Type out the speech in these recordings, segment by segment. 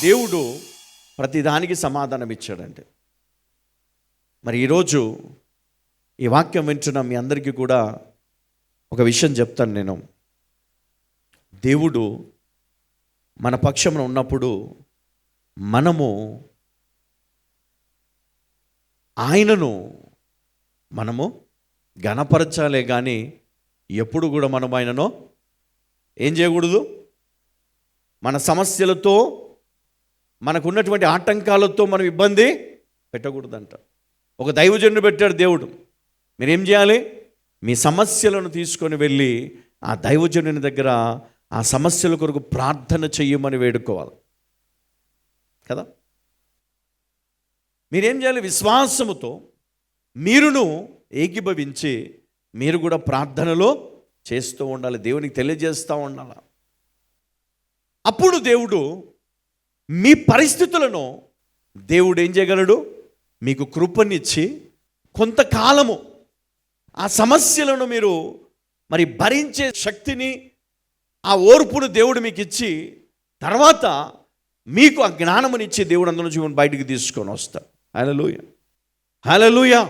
దేవుడు ప్రతిదానికి సమాధానం ఇచ్చాడంటే, మరి ఈరోజు ఈ వాక్యం వింటున్న మీ అందరికీ కూడా ఒక విషయం చెప్తాను నేను. దేవుడు మన పక్షమున ఉన్నప్పుడు మనము ఆయనను ఘనపరచాలే కానీ ఎప్పుడు కూడా మనం ఆయనను ఏం చేయకూడదు, మన సమస్యలతో మనకున్నటువంటి ఆటంకాలతో మనం ఇబ్బంది పెట్టకూడదంట. ఒక దైవజనుడు పెట్టాడు దేవుడు, మీరేం చేయాలి, మీ సమస్యలను తీసుకొని వెళ్ళి ఆ దైవజనుని దగ్గర ఆ సమస్యల కొరకు ప్రార్థన చెయ్యమని వేడుకోవాలి కదా. మీరేం చేయాలి, విశ్వాసముతో మీరును ఏకీభవించి మీరు కూడా ప్రార్థనలో చేస్తూ ఉండాలి, దేవునికి తెలియజేస్తూ ఉండాలి. అప్పుడు దేవుడు మీ పరిస్థితులను దేవుడు ఏం చేయగలడు, మీకు కృపనిచ్చి కొంతకాలము ఆ సమస్యలను మీరు మరి భరించే శక్తిని, ఆ ఓర్పును దేవుడు మీకు ఇచ్చి తర్వాత మీకు ఆ జ్ఞానమునిచ్చి దేవుడు అందులో నుంచి బయటికి తీసుకొని వస్తాడు. హల్లెలూయా, హల్లెలూయా,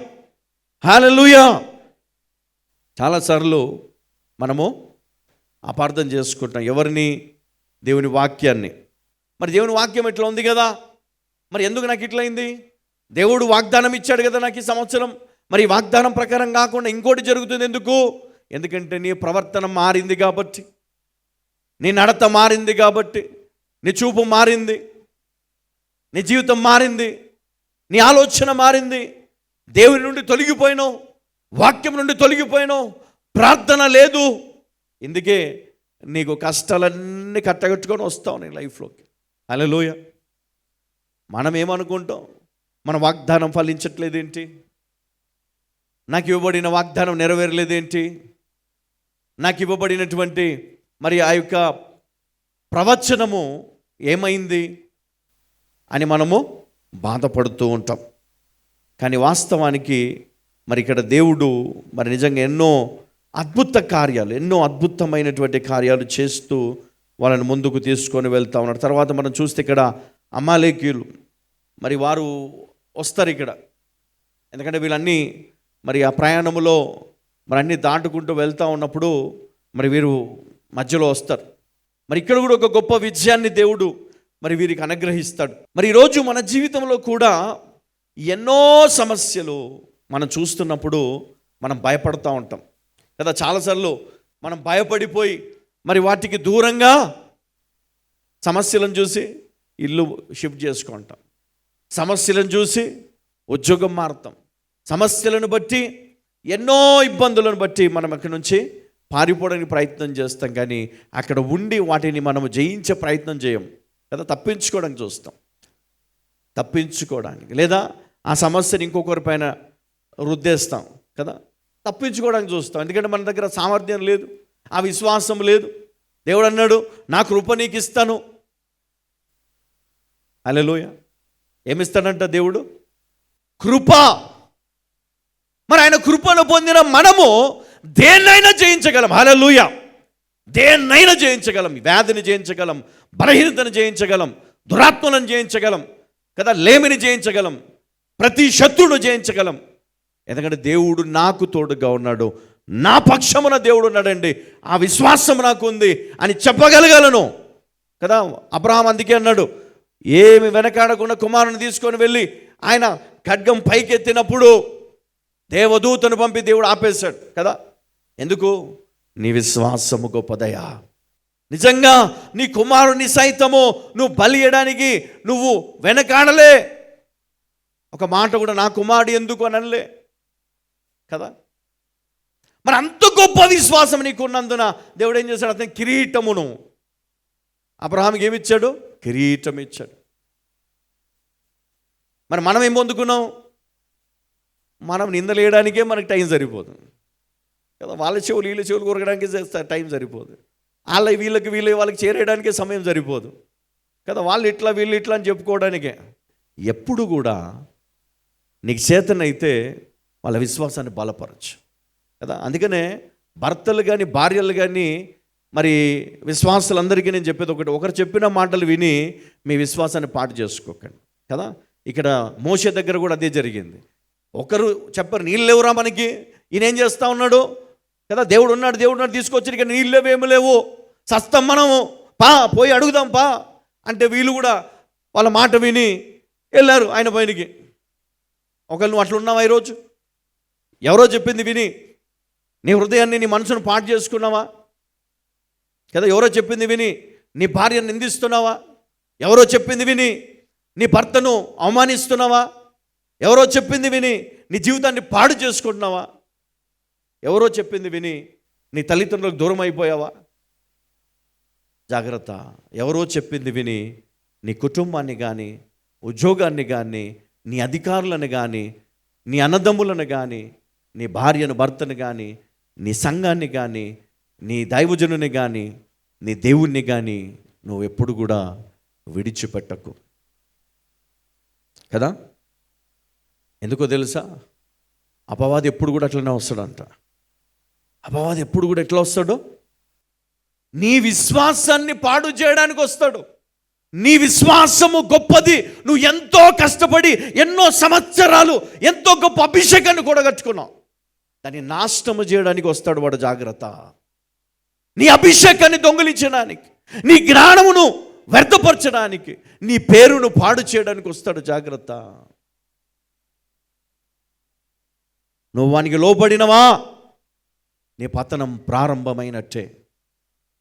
హల్లెలూయా. చాలాసార్లు మనము అపార్థం చేసుకుంటాం ఎవరిని, దేవుని వాక్యాన్ని. మరి దేవుని వాక్యం ఇట్లా ఉంది కదా, మరి ఎందుకు నాకు ఇట్లా అయింది, దేవుడు వాగ్దానం ఇచ్చాడు కదా నాకు ఈ సంవత్సరం, మరి వాగ్దానం ప్రకారం కాకుండా ఇంకోటి జరుగుతుంది ఎందుకు? ఎందుకంటే నీ ప్రవర్తన మారింది కాబట్టి, నీ నడత మారింది కాబట్టి, నీ చూపు మారింది, నీ జీవితం మారింది, నీ ఆలోచన మారింది, దేవుని నుండి తొలగిపోయినావు, వాక్యం నుండి తొలగిపోయినావు, ప్రార్థన లేదు. ఇందుకే నీకు కష్టాలన్నీ కట్టగట్టుకొని వస్తావు నీ లైఫ్లోకి. హల్లెలూయా. మనం ఏమనుకుంటాం, మన వాగ్దానం ఫలించట్లేదేంటి, నాకు ఇవ్వబడిన వాగ్దానం నెరవేరలేదేంటి, నాకు ఇవ్వబడినటువంటి మరి ఆ యొక్క ప్రవచనము ఏమైంది అని మనము బాధపడుతూ ఉంటాం. కానీ వాస్తవానికి మరి ఇక్కడ దేవుడు మరి నిజంగా ఎన్నో అద్భుతమైనటువంటి కార్యాలు చేస్తూ వాళ్ళని ముందుకు తీసుకొని వెళ్తూ ఉన్నాడు. తర్వాత మనం చూస్తే ఇక్కడ అమాలేకీయులు మరి వారు వస్తారు ఇక్కడ, ఎందుకంటే వీళ్ళన్నీ మరి ఆ ప్రయాణములో మరి అన్నీ దాటుకుంటూ వెళ్తూ ఉన్నప్పుడు మరి వీరు మధ్యలో వస్తారు. మరి ఇక్కడ కూడా ఒక గొప్ప విజయాన్ని దేవుడు మరి వీరికి అనుగ్రహిస్తాడు. మరి ఈరోజు మన జీవితంలో కూడా ఎన్నో సమస్యలు మనం చూస్తున్నప్పుడు మనం భయపడుతూ ఉంటాం కదా. చాలాసార్లు మనం భయపడిపోయి మరి వాటికి దూరంగా సమస్యలను చూసి ఇల్లు షిఫ్ట్ చేసుకుంటాం, సమస్యలను చూసి ఉద్యోగం మారుతాం, సమస్యలను బట్టి ఎన్నో ఇబ్బందులను బట్టి మనం అక్కడి నుంచి పారిపోవడానికి ప్రయత్నం చేస్తాం. కానీ అక్కడ ఉండి వాటిని మనము జయించే ప్రయత్నం చేయం కదా, తప్పించుకోవడానికి చూస్తాం, తప్పించుకోవడానికి, లేదా ఆ సమస్యని ఇంకొకరి పైన రుద్దేస్తాం కదా, తప్పించుకోవడానికి చూస్తాం. ఎందుకంటే మన దగ్గర సామర్థ్యం లేదు, ఆ విశ్వాసం లేదు. దేవుడు అన్నాడు, నా కృప నీకు ఇస్తాను. హల్లెలూయా. ఏమిస్తాడంట దేవుడు? కృప. మరి ఆయన కృపను పొందిన మనము దేన్నైనా జయించగలం. హల్లెలూయా. దేన్నైనా జయించగలం, వ్యాధిని జయించగలం, బలహీనతను జయించగలం, దురాత్మలను జయించగలం కదా, లేమిని జయించగలం, ప్రతి శత్రువును జయించగలం. ఎందుకంటే దేవుడు నాకు తోడుగా ఉన్నాడు, నా పక్షమున దేవుడు ఉన్నాడండి, ఆ విశ్వాసం నాకు ఉంది అని చెప్పగలగలను కదా. అబ్రహాం అందుకే అన్నాడు, ఏమి వెనకాడకుండా కుమారుని తీసుకొని వెళ్ళి ఆయన ఖడ్గం పైకెత్తినప్పుడు దేవదూతను పంపి దేవుడు ఆపేశాడు కదా. ఎందుకు? నీ విశ్వాసము గొప్పదయా, నిజంగా నీ కుమారుని సైతము నువ్వు బలి ఇయ్యడానికి నువ్వు వెనకాడలే, ఒక మాట కూడా నా కుమారుడు ఎందుకు అని అనలే కదా. మరి అంత గొప్ప విశ్వాసం నీకు ఉన్నందున దేవుడు ఏం చేశాడు, అతని కిరీటమును అబ్రహాంకి ఏమిచ్చాడు? కిరీటం ఇచ్చాడు. మరి మనం ఏం పొందుకున్నాం? మనం నిందలేయడానికే మనకి టైం సరిపోదు కదా, వాళ్ళ చెవులు వీళ్ళ చెవులు కొరగడానికి టైం సరిపోదు, వాళ్ళకి చేరేయడానికే సమయం సరిపోదు కదా, వాళ్ళు ఇట్లా వీళ్ళు ఇట్లా అని చెప్పుకోవడానికే. ఎప్పుడు కూడా నీకు చేతనైతే వాళ్ళ విశ్వాసాన్ని బలపరచు కదా. అందుకనే భర్తలు కానీ భార్యలు కానీ మరి విశ్వాసులందరికీ నేను చెప్పేది ఒకటి, ఒకరు చెప్పిన మాటలు విని మీ విశ్వాసాన్ని పాటు చేసుకోకండి కదా. ఇక్కడ మోషే దగ్గర కూడా అదే జరిగింది. ఒకరు చెప్పరు, నీళ్ళు లేవురా మనకి, ఈయన ఏం చేస్తూ ఉన్నాడు కదా, దేవుడు ఉన్నాడు తీసుకొచ్చి ఇక్కడ నీళ్ళు లేవు, ఏమి లేవు, సస్తం మనము, పోయి అడుగుదాం అంటే వీళ్ళు కూడా వాళ్ళ మాట విని వెళ్ళారు ఆయన పైనకి. ఒకళ్ళు నువ్వు అట్లా ఉన్నావా ఈరోజు? ఎవరో చెప్పింది విని నీ హృదయాన్ని, నీ మనసును పాటు చేసుకున్నావా కదా? ఎవరో చెప్పింది విని నీ భార్యను నిందిస్తున్నావా? ఎవరో చెప్పింది విని నీ భర్తను అవమానిస్తున్నావా? ఎవరో చెప్పింది విని నీ జీవితాన్ని పాడు చేసుకుంటున్నావా? ఎవరో చెప్పింది విని నీ తల్లిదండ్రులకు దూరం అయిపోయావా? జాగ్రత్త. ఎవరో చెప్పింది విని నీ కుటుంబాన్ని కానీ, ఉద్యోగాన్ని కానీ, నీ అధికారులను కానీ, నీ అన్నదమ్ములను కానీ, నీ భార్యను భర్తను కానీ, నీ సంఘాన్ని కానీ, నీ దైవజనుని కానీ, నీ దేవుణ్ణి కానీ నువ్వు ఎప్పుడు కూడా విడిచిపెట్టకు కదా. ఎందుకో తెలుసా? అపవాది ఎప్పుడు కూడా అట్లనే వస్తాడంట. అపవాది ఎప్పుడు కూడా ఎట్లా వస్తాడో, నీ విశ్వాసాన్ని పాడు చేయడానికి వస్తాడు. నీ విశ్వాసము గొప్పది, నువ్వు ఎంతో కష్టపడి ఎన్నో సంవత్సరాలు ఎంతో గొప్ప అభిషేకాన్ని కూడా కట్టుకున్నావు, దాన్ని నాశనము చేయడానికి వస్తాడు వాడు. జాగ్రత్త. నీ అభిషేకాన్ని దొంగిలించడానికి, నీ జ్ఞానమును వ్యర్థపరచడానికి, నీ పేరును పాడు చేయడానికి వస్తాడు. జాగ్రత్త. నువ్వు వానికి లోబడినవా, నీ పతనం ప్రారంభమైనట్టే.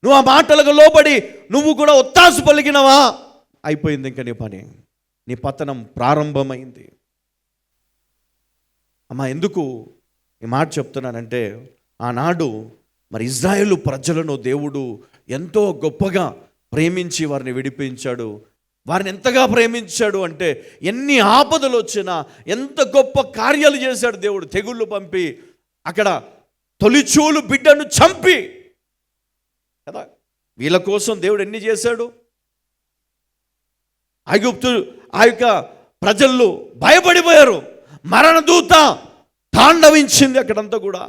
నువ్వు ఆ మాటలకు లోబడి నువ్వు కూడా ఒత్తాసు పలికినవా, అయిపోయింది ఇంకా నీ పని, నీ పతనం ప్రారంభమైంది. అమ్మా, ఎందుకు ఈ మాట చెప్తున్నానంటే, ఆనాడు మరి ఇజ్రాయేలు ప్రజలను దేవుడు ఎంతో గొప్పగా ప్రేమించి వారిని విడిపించాడు. వారిని ఎంతగా ప్రేమించాడు అంటే, ఎన్ని ఆపదలు వచ్చినా ఎంత గొప్ప కార్యాలు చేశాడు దేవుడు. తెగుళ్ళు పంపి, అక్కడ తొలిచూలు బిడ్డను చంపి కదా, వీళ్ళ కోసం దేవుడు ఎన్ని చేశాడు. ఐగుప్తు ఆ యొక్క ప్రజలు భయపడిపోయారు. మరణదూత తాండవించింది అక్కడంతా కూడా.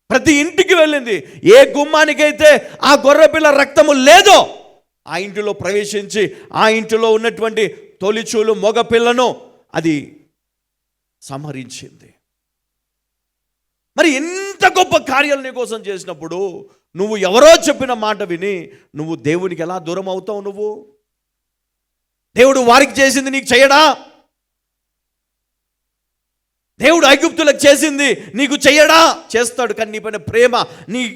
ప్రతి ఇంటికి వెళ్ళింది. ఏ గుమ్మానికైతే ఆ గొర్రెపిల్ల రక్తము లేదో ఆ ఇంటిలో ప్రవేశించి ఆ ఇంటిలో ఉన్నటువంటి తొలిచూలు మగ పిల్లను అది సంహరించింది. మరి ఎంత గొప్ప కార్యాలు నీ కోసం చేసినప్పుడు నువ్వు ఎవరో చెప్పిన మాట విని నువ్వు దేవునికి ఎలా దూరం అవుతావు? నువ్వు దేవుడు వారికి చేసింది నీకు చేయడా? దేవుడు ఐగుప్తులకు చేసింది నీకు చెయ్యడా? చేస్తాడు. కానీ నీ పైన ప్రేమ,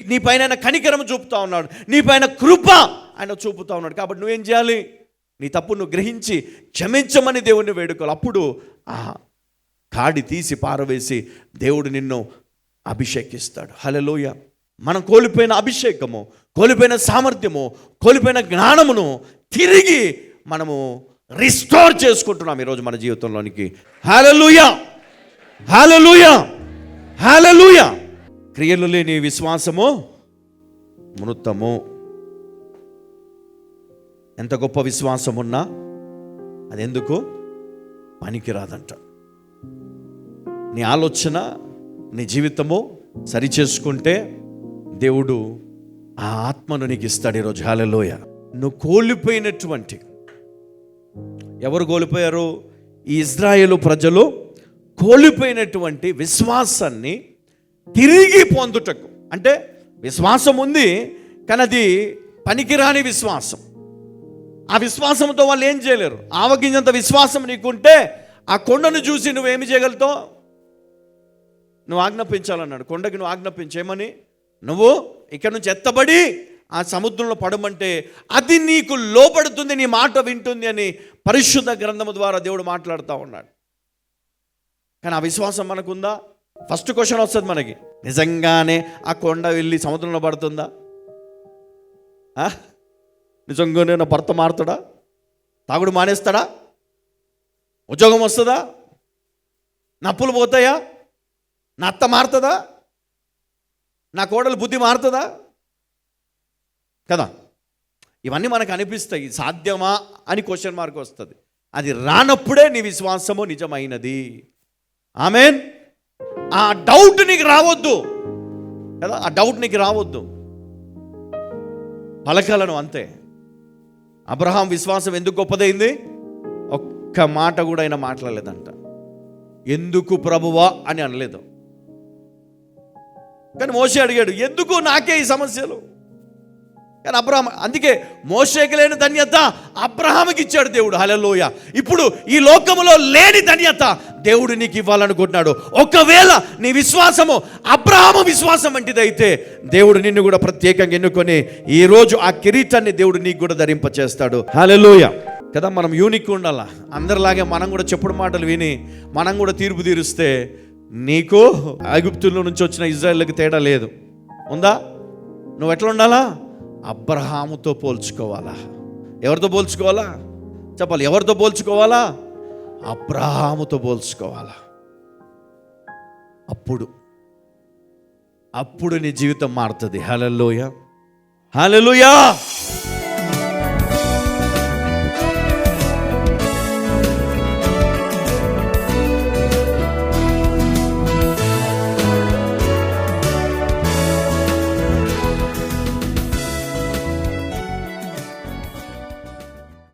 నీ పైన ఆయన కనికరం చూపుతా ఉన్నాడు, నీ పైన కృప ఆయన చూపుతా ఉన్నాడు. కాబట్టి నువ్వేం చేయాలి? నీ తప్పు నువ్వు గ్రహించి క్షమించమని దేవుణ్ణి వేడుకోవాలి. అప్పుడు ఆ కాడి తీసి పారవేసి దేవుడు నిన్ను అభిషేకిస్తాడు. హల్లెలూయ. మనం కోల్పోయిన అభిషేకము, కోల్పోయిన సామర్థ్యము, కోల్పోయిన జ్ఞానమును తిరిగి మనము రిస్టోర్ చేసుకుంటున్నాం ఈరోజు మన జీవితంలోనికి. హల్లెలూయ, హల్లెలూయ, హల్లెలూయ. క్రియలు లేని విశ్వాసము మృతము. ఎంత గొప్ప విశ్వాసం ఉన్నా అది ఎందుకు పనికిరాదంట. నీ ఆలోచన, నీ జీవితము సరిచేసుకుంటే దేవుడు ఆ ఆత్మను నీకు ఇస్తాడు ఈరోజు. హల్లెలూయ. నువ్వు కోల్పోయినటువంటి, ఎవరు కోల్పోయారు? ఈ ఇజ్రాయేలు ప్రజలు కోల్పోయినటువంటి విశ్వాసాన్ని తిరిగి పొందుటకు. అంటే విశ్వాసం ఉంది కానీ అది పనికిరాని విశ్వాసం. ఆ విశ్వాసంతో వాళ్ళు ఏం చేయలేరు. ఆవగింజంత విశ్వాసం నీకుంటే ఆ కొండను చూసి నువ్వేమి చేయగలుగుతావు? నువ్వు ఆజ్ఞాపించాలన్నాడు. కొండకి నువ్వు ఆజ్ఞాపించేమని, నువ్వు ఇక్కడ నుంచి ఎత్తబడి ఆ సముద్రంలో పడమంటే అది నీకు లోపడుతుంది, నీ మాట వింటుంది అని పరిశుద్ధ గ్రంథము ద్వారా దేవుడు మాట్లాడుతూ ఉన్నాడు. కానీ ఆ విశ్వాసం మనకుందా? ఫస్ట్ క్వశ్చన్ వస్తుంది మనకి, నిజంగానే ఆ కొండ వెళ్ళి సముద్రంలో పడుతుందా? నిజంగానే నా భర్త మారుతాడా? తాగుడు మానేస్తాడా? ఉద్యోగం వస్తుందా? నా అప్పులు పోతాయా? నా అత్త మారుతుందా? నా కోడలు బుద్ధి మారుతుందా? కదా, ఇవన్నీ మనకు అనిపిస్తాయి. సాధ్యమా అని క్వశ్చన్ మార్క్ వస్తుంది. అది రానప్పుడే నీ విశ్వాసము నిజమైనది. ఆమేన్. ఆ డౌట్ నీకు రావద్దు కదా, ఆ డౌట్ నీకు రావద్దు. పలకలను అంతే. అబ్రహాం విశ్వాసం ఎందుకు గొప్పదైంది? ఒక్క మాట కూడా ఆయన మాట్లాడలేదంట. ఎందుకు ప్రభువా అని అనలేదు. కానీ మోషే అడిగాడు, ఎందుకు నాకే ఈ సమస్యలు? కానీ అబ్రహాం, అందుకే మోషేకి లేని ధన్యత అబ్రహాముకి ఇచ్చాడు దేవుడు. హల్లెలూయా. ఇప్పుడు ఈ లోకములో లేని ధన్యత దేవుడు నీకు ఇవ్వాలనుకుంటున్నాడు. ఒకవేళ నీ విశ్వాసము అబ్రహాము విశ్వాసం వంటిది అయితే దేవుడు నిన్ను కూడా ప్రత్యేకంగా ఎన్నుకొని ఈరోజు ఆ కిరీటాన్ని దేవుడు నీకు కూడా ధరింపచేస్తాడు. హల్లెలూయా కదా. మనం యూనిక్ ఉండాలా. అందరిలాగే మనం కూడా చెప్పుడు మాటలు విని మనం కూడా తీర్పు తీరుస్తే నీకు ఐగుప్తుల్లో నుంచి వచ్చిన ఇజ్రాయేల్కి తేడా లేదు. ఉందా? నువ్వు ఎట్లా ఉండాలా? అబ్రహాముతో పోల్చుకోవాలా. ఎవరితో పోల్చుకోవాలా చెప్పాలి? ఎవరితో పోల్చుకోవాలా? అబ్రహాముతో పోల్చుకోవాలా. అప్పుడు నీ జీవితం మారుతుంది. హల్లెలూయా, హల్లెలూయా.